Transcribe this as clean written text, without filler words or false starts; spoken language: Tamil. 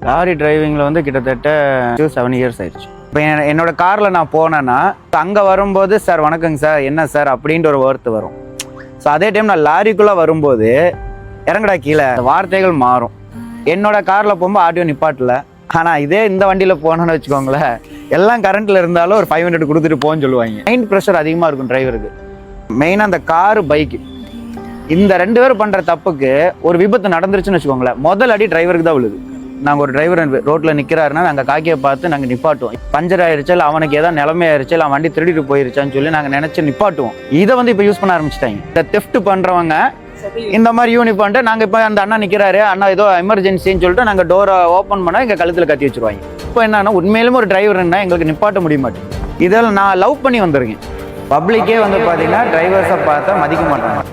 லாரி டிரைவிங்கில் வந்து கிட்டத்தட்ட 7 இயர்ஸ் ஆயிடுச்சு. இப்போ என்னோட காரில் நான் போனேன்னா அங்கே வரும்போது சார் வணக்கங்க சார் என்ன சார் அப்படின்ற ஒரு வார்த்தை வரும். ஸோ அதே டைம் நான் லாரிக்குள்ளே வரும்போது இறங்கடா கீழே வார்த்தைகள் மாறும். என்னோட காரில் போகும்போது ஆடியோ நிப்பாட்டல. ஆனால் இதே இந்த வண்டியில் போனோன்னு வச்சுக்கோங்களேன், எல்லாம் கரண்ட்டில் இருந்தாலும் ஒரு 500 கொடுத்துட்டு போன்னு சொல்லுவாங்க. மைண்ட் ப்ரெஷர் அதிகமாக இருக்கும் டிரைவருக்கு. மெயினாக அந்த காரு பைக்கு இந்த 2 பேரும் பண்ணுற தப்புக்கு ஒரு விபத்து நடந்துருச்சுன்னு வச்சுக்கோங்களேன், முதல் அடி டிரைவருக்கு தான் விழுது. நாங்கள் ஒரு டிரைவர் ரோட்டில் நிற்கிறாருன்னா நாங்கள் காக்கியை பார்த்து நாங்கள் நிப்பாட்டுவோம். பஞ்சர் ஆயிடுச்சு, இல்லை அவனுக்கு ஏதாவது நிலைமை ஆயிடுச்சு, இல்லை வண்டி திருடிட்டு போயிருச்சான்னு சொல்லி நாங்கள் நினச்சி நிப்பாட்டுவோம். இதை வந்து இப்போ யூஸ் பண்ண ஆரம்பிச்சிட்டாங்க. இந்த தெஃப்ட் பண்ணுறவங்க இந்த மாதிரி யூனிஃபார்ம்ட்டு நாங்கள் இப்போ அந்த அண்ணா நிற்கிறாரு, அண்ணா ஏதோ எமர்ஜென்சின்னு சொல்லிட்டு நாங்கள் டோரை ஓப்பன் பண்ணால் எங்கள் கழுத்தில் கத்தி வச்சுருவாங்க. இப்போ என்னன்னா உண்மையிலுமே ஒரு டிரைவர்னா எங்களுக்கு நிப்பாட்ட முடிய மாட்டேங்குது. இதெல்லாம் நான் லவ் பண்ணி வந்திருக்கேன். பப்ளிக்கே வந்து பார்த்தீங்கன்னா டிரைவர்ஸை பார்த்தா மதிக்க மாட்டாங்க.